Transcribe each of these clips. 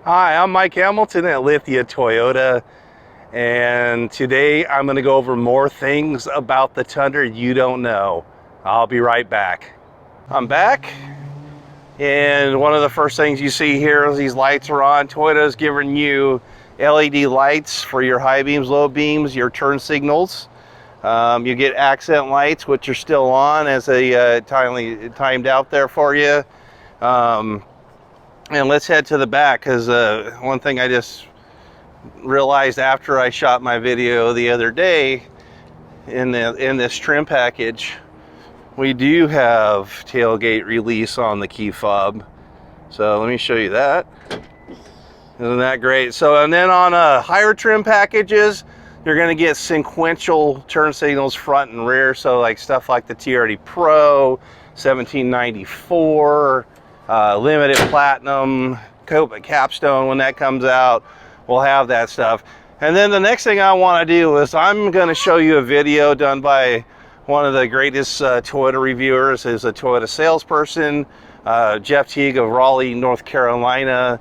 Hi, I'm Mike Hamilton at Lithia Toyota, and today I'm going to go over more things about the Tundra you don't know. I'll be right back. I'm back, and one of the first things you see here is these lights are on. Toyota's giving you LED lights for your high beams, low beams, your turn signals. You get accent lights, which are still on as they timed out there for you. And let's head to the back, because one thing I just realized after I shot my video the other day, in this trim package, we do have tailgate release on the key fob. So let me show you that. Isn't that great? So, and then on higher trim packages, you're going to get sequential turn signals front and rear. So like stuff like the TRD Pro, 1794, Limited Platinum, Capstone, when that comes out, we'll have that stuff. And then the next thing I want to do is I'm going to show you a video done by one of the greatest Toyota reviewers, is a Toyota salesperson, Jeff Teague of Raleigh, North Carolina.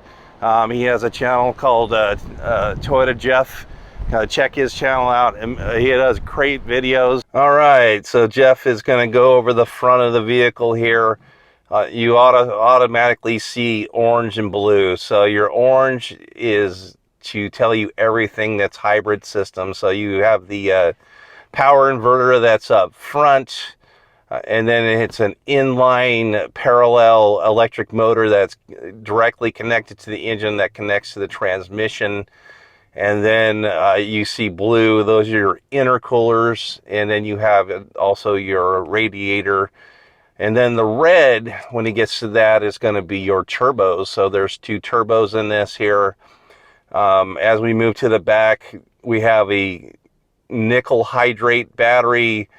He has a channel called Toyota Jeff. Check his channel out, and he does great videos. All right, so Jeff is going to go over the front of the vehicle here. You automatically see orange and blue. So your orange is to tell you everything that's hybrid system. So you have the power inverter that's up front, and then it's an inline parallel electric motor that's directly connected to the engine that connects to the transmission. And then you see blue, those are your intercoolers, and then you have also your radiator. And then the red, when it gets to that, is going to be your turbos. So there's two turbos in this here. As we move to the back, we have a nickel hydrate battery.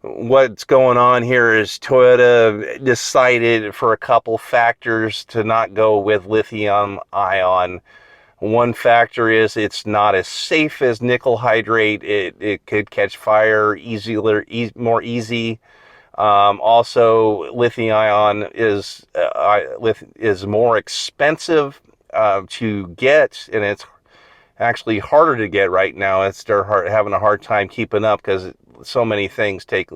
What's going on here is Toyota decided for a couple factors to not go with lithium ion. One factor is it's not as safe as nickel hydrate. It could catch fire more easy. Also, lithium ion is more expensive to get, and it's actually harder to get right now. They're having a hard time keeping up because so many things take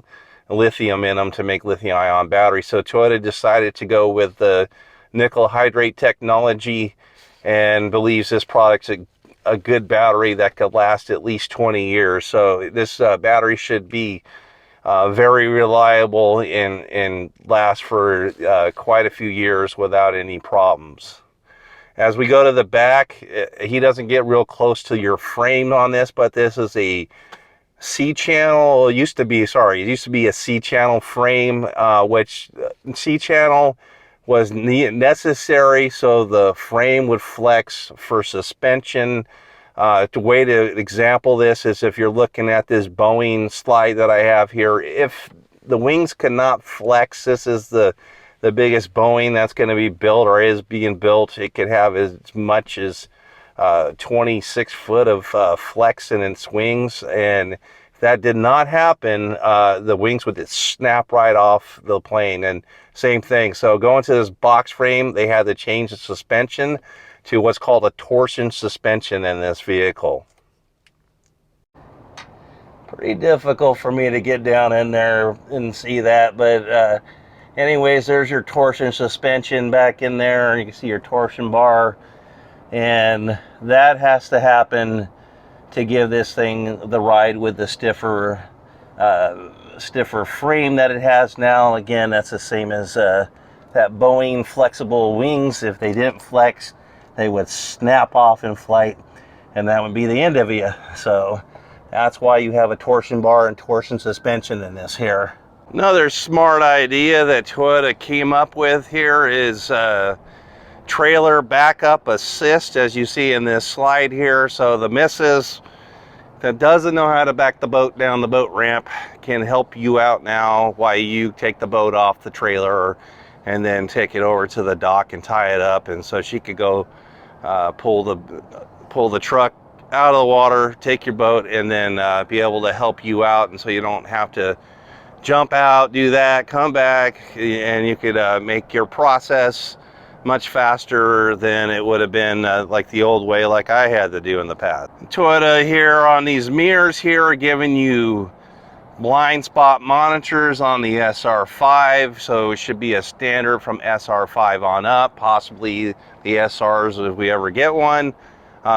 lithium in them to make lithium ion batteries. So Toyota decided to go with the nickel hydrate technology, and believes this product's a good battery that could last at least 20 years. So this battery should be very reliable and last for quite a few years without any problems. As we go to the back, he doesn't get real close to your frame on this, but this is a C-channel. It used to be a C-channel frame, which C-channel was necessary so the frame would flex for suspension. The way to example this is if you're looking at this Boeing slide that I have here. If the wings cannot flex, this is the biggest Boeing that's going to be built or is being built. It could have as much as 26 foot of flex in its wings, and if that did not happen, the wings would just snap right off the plane. And same thing. So going to this box frame, they had to change the suspension to what's called a torsion suspension in this vehicle. Pretty difficult for me to get down in there and see that, but anyways, there's your torsion suspension back in there. You can see your torsion bar, and that has to happen to give this thing the ride with the stiffer frame that it has now. Again, that's the same as that Boeing flexible wings. If they didn't flex, they would snap off in flight, and that would be the end of you. So that's why you have a torsion bar and torsion suspension in this here. Another smart idea that Toyota came up with here is trailer backup assist, as you see in this slide here. So the missus that doesn't know how to back the boat down the boat ramp can help you out now while you take the boat off the trailer and then take it over to the dock and tie it up. And so she could go pull the truck out of the water, take your boat, and then be able to help you out. And so you don't have to jump out, do that, come back, and you could make your process much faster than it would have been like the old way like I had to do in the past. Toyota here on these mirrors here are giving you blind spot monitors on the SR5, so it should be a standard from SR5 on up. Possibly the SRs, if we ever get one,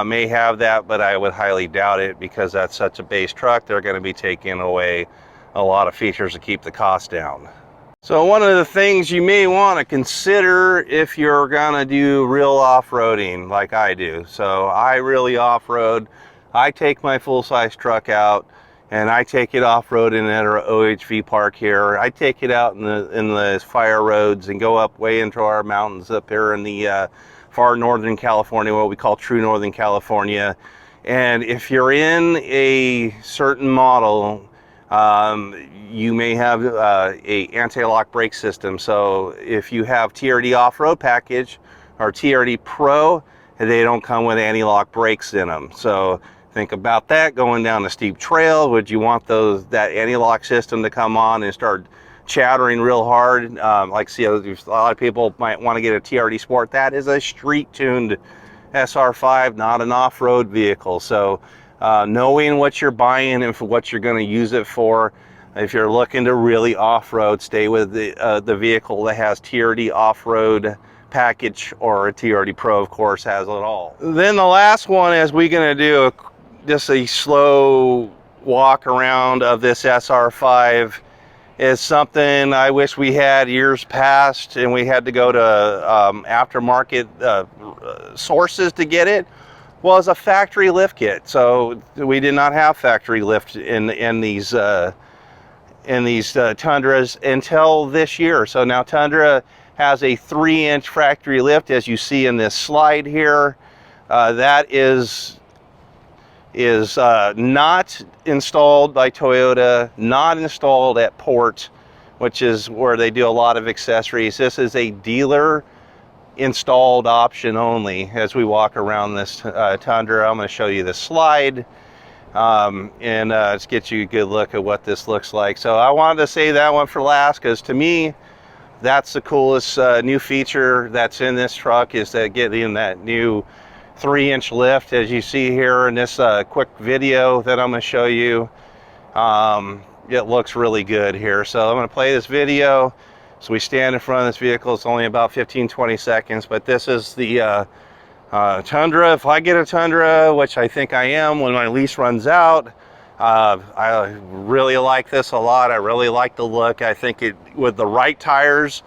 may have that, but I would highly doubt it because that's such a base truck. They're going to be taking away a lot of features to keep the cost down. So one of the things you may want to consider if you're gonna do real off-roading like I do. So I really off-road. I take my full-size truck out and I take it off-roading at our OHV park here. I take it out in the fire roads and go up way into our mountains up here in the far northern California, what we call true northern California. And if you're in a certain model, you may have a anti-lock brake system. So if you have TRD off-road package or TRD Pro, they don't come with anti-lock brakes in them. So think about that going down a steep trail. Would you want that anti-lock system to come on and start chattering real hard? Like see, a lot of people might want to get a TRD Sport. That is a street-tuned SR5, not an off-road vehicle. So knowing what you're buying and for what you're going to use it for. If you're looking to really off-road, stay with the vehicle that has TRD off-road package, or a TRD Pro, of course, has it all. Then the last one is we're going to do just a slow walk around of this SR5. Is something I wish we had years past, and we had to go to aftermarket sources to get it. Was a factory lift kit. So we did not have factory lift in these Tundras until this year. So now Tundra has a 3-inch factory lift, as you see in this slide here. That is not installed by Toyota, not installed at port, which is where they do a lot of accessories. This is a dealer installed option only. As we walk around this Tundra, I'm going to show you the slide and just get you a good look at what this looks like. So I wanted to say that one for last, because to me that's the coolest new feature that's in this truck, is that getting that new 3-inch lift, as you see here in this quick video that I'm going to show you. It looks really good here. So I'm going to play this video. So we stand in front of this vehicle. It's only about 15-20 seconds, but this is the Tundra. If I get a Tundra, which I think I am when my lease runs out, I really like this a lot. I really like the look. I think it, with the right tires,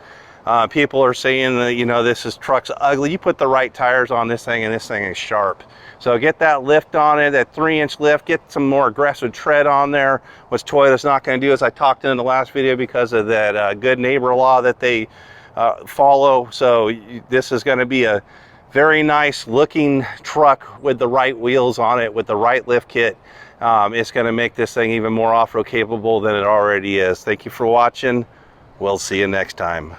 people are saying that, you know, truck's ugly. You put the right tires on this thing and this thing is sharp. So get that lift on it, that 3-inch lift, get some more aggressive tread on there, which Toyota's not going to do, as I talked in the last video, because of that good neighbor law that they follow. So this is going to be a very nice looking truck with the right wheels on it, with the right lift kit. It's going to make this thing even more off-road capable than it already is. Thank you for watching. We'll see you next time.